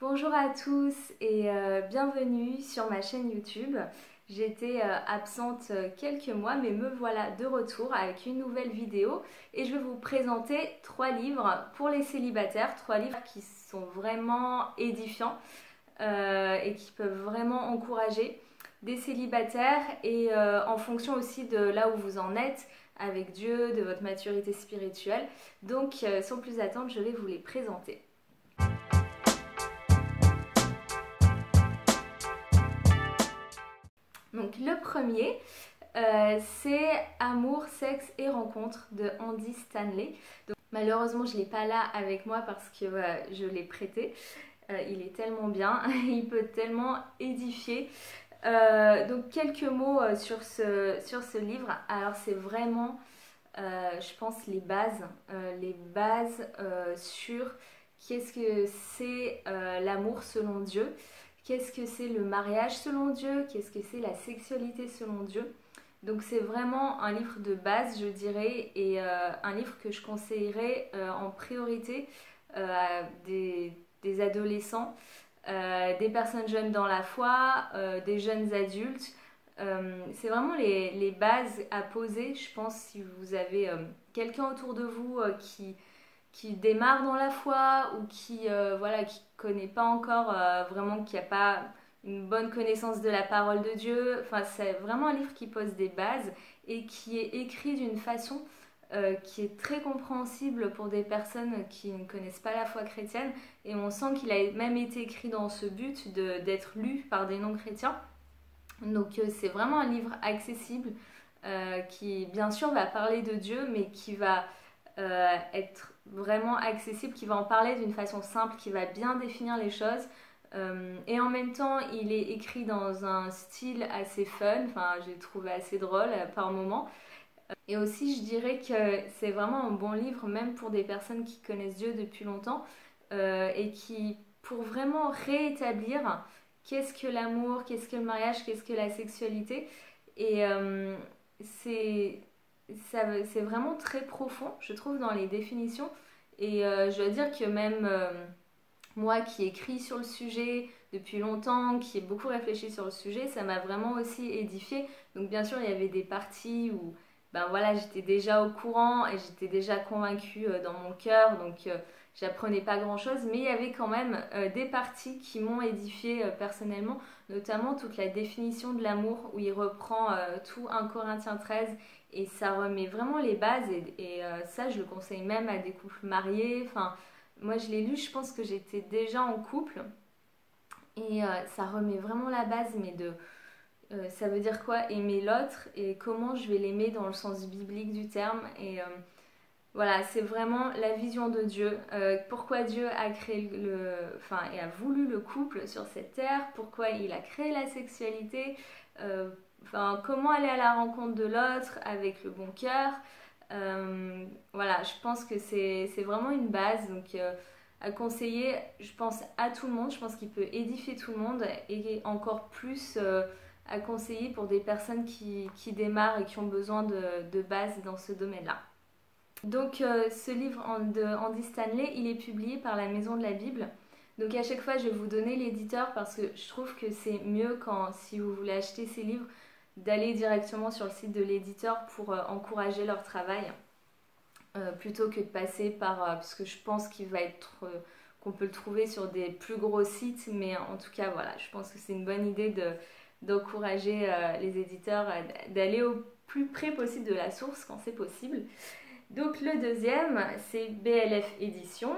Bonjour à tous et bienvenue sur ma chaîne YouTube. J'étais absente quelques mois mais me voilà de retour avec une nouvelle vidéo et je vais vous présenter 3 livres pour les célibataires, 3 livres qui sont vraiment édifiants et qui peuvent vraiment encourager des célibataires et en fonction aussi de là où vous en êtes avec Dieu, de votre maturité spirituelle. Donc sans plus attendre, je vais vous les présenter. Donc le premier, c'est Amour, sexe et rencontres de Andy Stanley. Donc, malheureusement, je ne l'ai pas là avec moi parce que je l'ai prêté. Il est tellement bien, il peut tellement édifier. Donc quelques mots sur ce livre. Alors c'est vraiment, je pense, les bases sur qu'est-ce que c'est l'amour selon Dieu. Qu'est-ce que c'est le mariage selon Dieu? Qu'est-ce que c'est la sexualité selon Dieu? Donc c'est vraiment un livre de base, je dirais, et un livre que je conseillerais en priorité à des adolescents, des personnes jeunes dans la foi, des jeunes adultes. C'est vraiment les bases à poser, je pense, si vous avez quelqu'un autour de vous qui démarre dans la foi ou qui voilà, qui connaît pas encore vraiment, qui n'a pas une bonne connaissance de la parole de Dieu. Enfin, c'est vraiment un livre qui pose des bases et qui est écrit d'une façon qui est très compréhensible pour des personnes qui ne connaissent pas la foi chrétienne, et on sent qu'il a même été écrit dans ce but d'être lu par des non-chrétiens. Donc c'est vraiment un livre accessible qui bien sûr va parler de Dieu, mais qui va être vraiment accessible, qui va en parler d'une façon simple, qui va bien définir les choses. Et en même temps, il est écrit dans un style assez fun, enfin j'ai trouvé assez drôle par moments. Et aussi, je dirais que c'est vraiment un bon livre, même pour des personnes qui connaissent Dieu depuis longtemps et qui, pour vraiment réétablir qu'est-ce que l'amour, qu'est-ce que le mariage, qu'est-ce que la sexualité. Et c'est vraiment très profond, je trouve, dans les définitions. Et je dois dire que même moi qui écris sur le sujet depuis longtemps, qui ai beaucoup réfléchi sur le sujet, ça m'a vraiment aussi édifié. Donc bien sûr, il y avait des parties où ben voilà, j'étais déjà au courant et j'étais déjà convaincue dans mon cœur, donc j'apprenais pas grand-chose, mais il y avait quand même des parties qui m'ont édifiée personnellement, notamment toute la définition de l'amour, où il reprend tout 1 Corinthiens 13 et ça remet vraiment les bases, et ça je le conseille même à des couples mariés. Enfin, moi je l'ai lu, je pense que j'étais déjà en couple, et ça remet vraiment la base, mais de ça veut dire quoi aimer l'autre et comment je vais l'aimer dans le sens biblique du terme. Et voilà, c'est vraiment la vision de Dieu. Pourquoi Dieu a créé enfin, et a voulu le couple sur cette terre, pourquoi il a créé la sexualité, enfin, comment aller à la rencontre de l'autre avec le bon cœur. Voilà, je pense que c'est vraiment une base. Donc à conseiller, je pense, à tout le monde. Je pense qu'il peut édifier tout le monde, et encore plus à conseiller pour des personnes qui démarrent et qui ont besoin de base dans ce domaine-là. Donc ce livre de Andy Stanley, il est publié par la Maison de la Bible. Donc à chaque fois, je vais vous donner l'éditeur parce que je trouve que c'est mieux, quand, si vous voulez acheter ces livres, d'aller directement sur le site de l'éditeur pour encourager leur travail. Plutôt que de passer par, parce que je pense qu'on peut le trouver sur des plus gros sites, mais en tout cas voilà, je pense que c'est une bonne idée d'encourager les éditeurs d'aller au plus près possible de la source quand c'est possible. Donc le deuxième, c'est BLF Édition,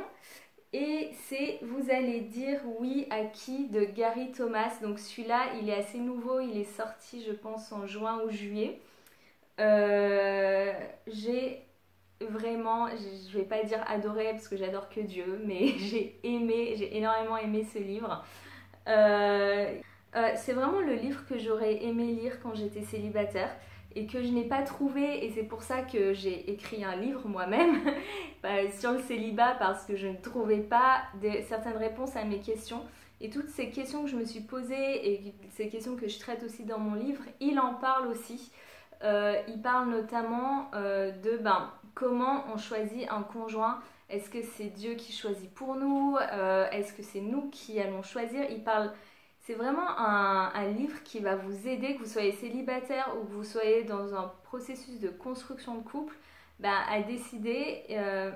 et c'est Vous allez dire oui à qui de Gary Thomas. Donc celui-là, il est assez nouveau, il est sorti je pense en juin ou juillet. J'ai vraiment, je vais pas dire adoré parce que j'adore que Dieu, mais j'ai énormément aimé ce livre. C'est vraiment le livre que j'aurais aimé lire quand j'étais célibataire et que je n'ai pas trouvé, et c'est pour ça que j'ai écrit un livre moi-même sur le célibat, parce que je ne trouvais pas certaines réponses à mes questions. Et toutes ces questions que je me suis posées et ces questions que je traite aussi dans mon livre, il en parle aussi. Il parle notamment de comment on choisit un conjoint Est-ce que c'est Dieu qui choisit pour nous? Est-ce que c'est nous qui allons choisir? C'est vraiment un livre qui va vous aider, que vous soyez célibataire ou que vous soyez dans un processus de construction de couple, à décider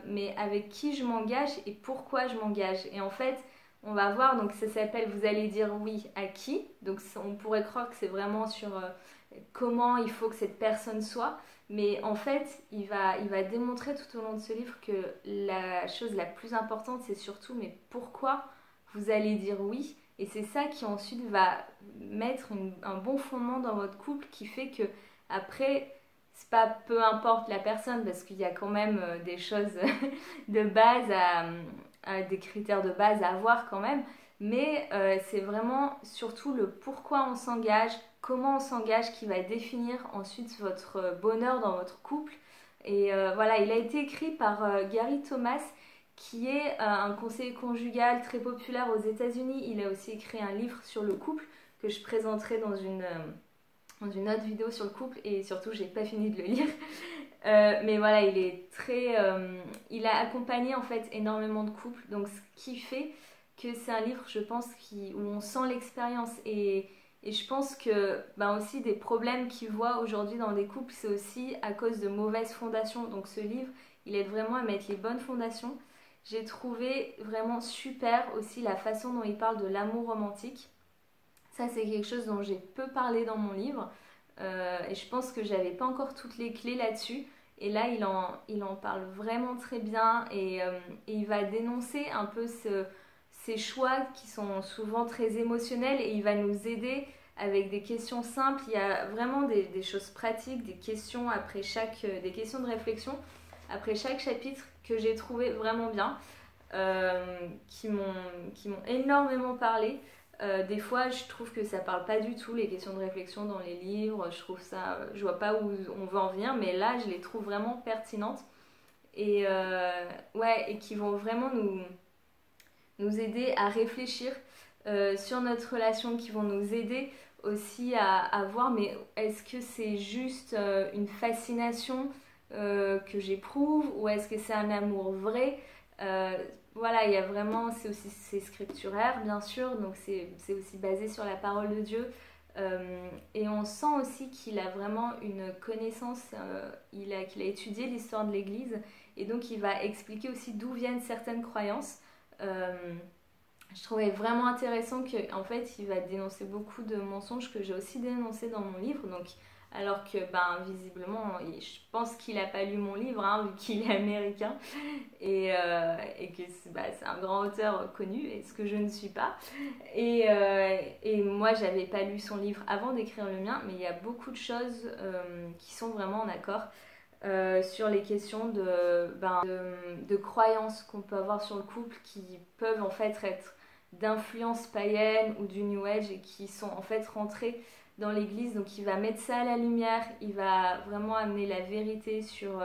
mais avec qui je m'engage et pourquoi je m'engage. Et en fait, on va voir, donc ça s'appelle Vous allez dire oui à qui. Donc on pourrait croire que c'est vraiment sur comment il faut que cette personne soit. Mais en fait, il va démontrer tout au long de ce livre que la chose la plus importante, c'est surtout mais pourquoi vous allez dire oui. Et c'est ça qui ensuite va mettre un bon fondement dans votre couple qui fait que après, c'est pas peu importe la personne parce qu'il y a quand même des choses de base des critères de base à avoir quand même. Mais c'est vraiment surtout le pourquoi on s'engage, comment on s'engage qui va définir ensuite votre bonheur dans votre couple. Et voilà, il a été écrit par Gary Thomas, qui est un conseiller conjugal très populaire aux États-Unis. Il a aussi écrit un livre sur le couple que je présenterai dans une autre vidéo sur le couple, et surtout j'ai pas fini de le lire. Mais voilà, il a accompagné en fait énormément de couples, donc ce qui fait que c'est un livre, je pense, où on sent l'expérience. Et je pense que aussi des problèmes qu'ils voient aujourd'hui dans des couples, c'est aussi à cause de mauvaises fondations. Donc ce livre, il aide vraiment à mettre les bonnes fondations. J'ai trouvé vraiment super aussi la façon dont il parle de l'amour romantique. Ça, c'est quelque chose dont j'ai peu parlé dans mon livre. Et je pense que j'avais pas encore toutes les clés là-dessus. Et là, il en parle vraiment très bien. Et il va dénoncer un peu ces choix qui sont souvent très émotionnels. Et il va nous aider avec des questions simples. Il y a vraiment des choses pratiques, des questions des questions de réflexion après chaque chapitre que j'ai trouvé vraiment bien, qui m'ont énormément parlé. Des fois, je trouve que ça parle pas du tout, les questions de réflexion dans les livres. Je vois pas où on veut en venir, mais là, je les trouve vraiment pertinentes. Et et qui vont vraiment nous aider à réfléchir sur notre relation, qui vont nous aider aussi à voir, mais est-ce que c'est juste une fascination que j'éprouve, ou est-ce que c'est un amour vrai? Voilà, il y a vraiment, c'est scripturaire bien sûr, donc c'est aussi basé sur la parole de Dieu. Et on sent aussi qu'il a vraiment une connaissance, qu'il a étudié l'histoire de l'Église, et donc il va expliquer aussi d'où viennent certaines croyances. Je trouvais vraiment intéressant qu'en fait il va dénoncer beaucoup de mensonges que j'ai aussi dénoncés dans mon livre. Donc, alors que visiblement je pense qu'il n'a pas lu mon livre, vu qu'il est américain, et que c'est un grand auteur connu, et ce que je ne suis pas. Et moi j'avais pas lu son livre avant d'écrire le mien, mais il y a beaucoup de choses qui sont vraiment en accord sur les questions de croyances qu'on peut avoir sur le couple, qui peuvent en fait être d'influence païenne ou du New Age, et qui sont en fait rentrées dans l'église. Donc il va mettre ça à la lumière, il va vraiment amener la vérité sur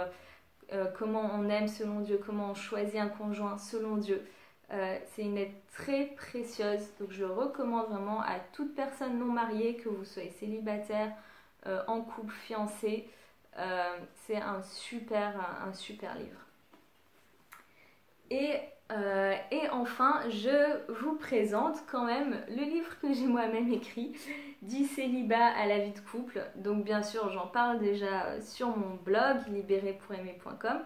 comment on aime selon Dieu, comment on choisit un conjoint selon Dieu. C'est une aide très précieuse, donc je recommande vraiment à toute personne non mariée, que vous soyez célibataire, en couple, fiancé. C'est un super livre. Et enfin, je vous présente quand même le livre que j'ai moi-même écrit, Du célibat à la vie de couple. Donc bien sûr, j'en parle déjà sur mon blog, libéré-pour-aimer.com.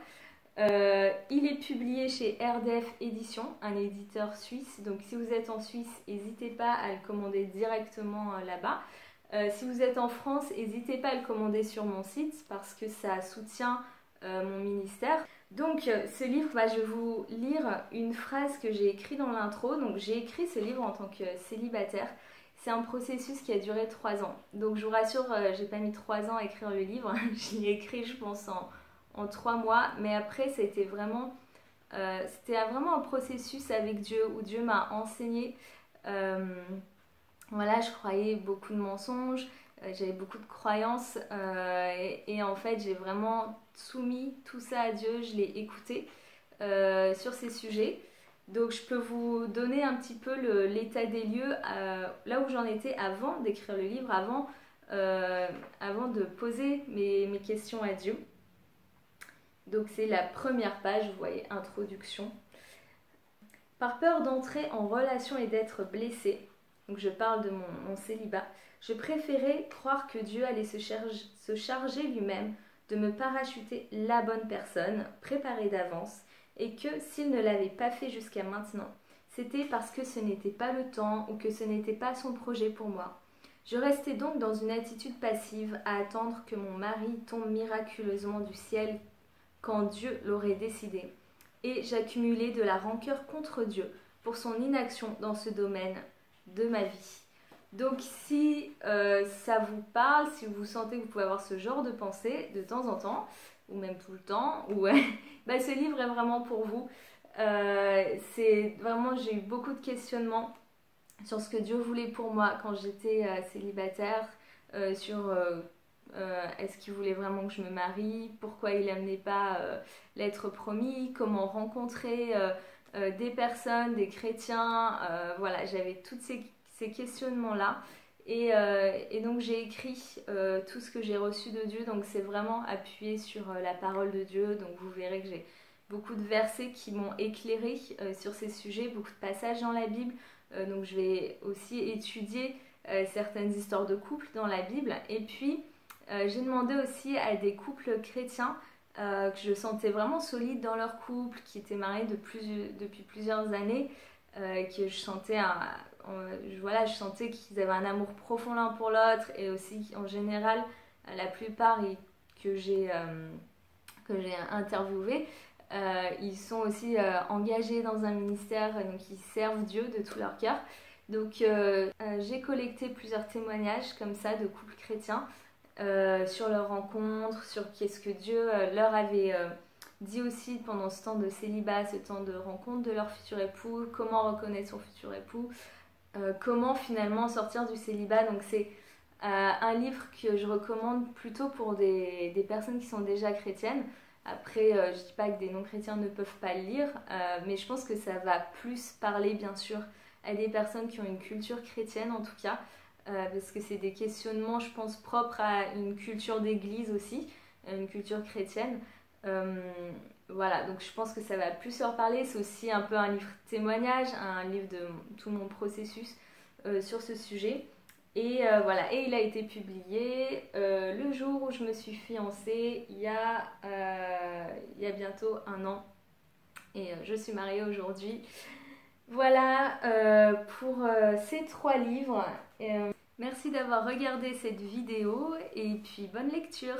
Il est publié chez RDF Éditions, un éditeur suisse. Donc si vous êtes en Suisse, n'hésitez pas à le commander directement là-bas. Si vous êtes en France, n'hésitez pas à le commander sur mon site, parce que ça soutient mon ministère. Donc ce livre, je vais vous lire une phrase que j'ai écrite dans l'intro. Donc j'ai écrit ce livre en tant que célibataire. C'est un processus qui a duré 3 ans. Donc je vous rassure, j'ai pas mis 3 ans à écrire le livre. Je l'ai écrit, je pense, en 3 mois. Mais après, c'était vraiment un processus avec Dieu, où Dieu m'a enseigné. Voilà, je croyais beaucoup de mensonges, j'avais beaucoup de croyances, et en fait j'ai vraiment soumis tout ça à Dieu, je l'ai écouté sur ces sujets. Donc je peux vous donner un petit peu l'état des lieux, là où j'en étais avant d'écrire le livre, avant de poser mes questions à Dieu. Donc c'est la première page, vous voyez, introduction. Par peur d'entrer en relation et d'être blessée, donc je parle de mon célibat, je préférais croire que Dieu allait se charger lui-même de me parachuter la bonne personne, préparée d'avance, et que s'il ne l'avait pas fait jusqu'à maintenant, c'était parce que ce n'était pas le temps ou que ce n'était pas son projet pour moi. Je restais donc dans une attitude passive à attendre que mon mari tombe miraculeusement du ciel quand Dieu l'aurait décidé. Et j'accumulais de la rancœur contre Dieu pour son inaction dans ce domaine de ma vie. Donc si ça vous parle, si vous sentez que vous pouvez avoir ce genre de pensée de temps en temps, ou même tout le temps, bah, ce livre est vraiment pour vous. C'est vraiment, j'ai eu beaucoup de questionnements sur ce que Dieu voulait pour moi quand j'étais célibataire, sur est-ce qu'il voulait vraiment que je me marie, pourquoi il n'amenait pas l'être promis, comment rencontrer des personnes, des chrétiens, voilà, j'avais tous ces questionnements-là. Et donc j'ai écrit tout ce que j'ai reçu de Dieu, donc c'est vraiment appuyé sur la parole de Dieu, donc vous verrez que j'ai beaucoup de versets qui m'ont éclairé sur ces sujets, beaucoup de passages dans la Bible, donc je vais aussi étudier certaines histoires de couples dans la Bible, et puis j'ai demandé aussi à des couples chrétiens que je sentais vraiment solides dans leur couple, qui étaient mariés depuis plusieurs années, que je sentais je sentais qu'ils avaient un amour profond l'un pour l'autre, et aussi en général la plupart que j'ai interviewés, ils sont aussi engagés dans un ministère, donc ils servent Dieu de tout leur cœur. Donc j'ai collecté plusieurs témoignages comme ça de couples chrétiens sur leur rencontre, sur qu'est-ce que Dieu leur avait dit aussi pendant ce temps de célibat, ce temps de rencontre de leur futur époux, comment reconnaître son futur époux, comment finalement sortir du célibat. Donc c'est un livre que je recommande plutôt pour des personnes qui sont déjà chrétiennes. Après, je ne dis pas que des non-chrétiens ne peuvent pas le lire, mais je pense que ça va plus parler bien sûr à des personnes qui ont une culture chrétienne en tout cas, parce que c'est des questionnements, je pense, propres à une culture d'église aussi, une culture chrétienne. Voilà, donc je pense que ça va plus leur parler. C'est aussi un peu un livre témoignage, un livre de tout mon processus sur ce sujet. Et voilà, et il a été publié le jour où je me suis fiancée, il y a bientôt 1 an. Et je suis mariée aujourd'hui. Voilà pour ces 3 livres. Merci d'avoir regardé cette vidéo et puis bonne lecture.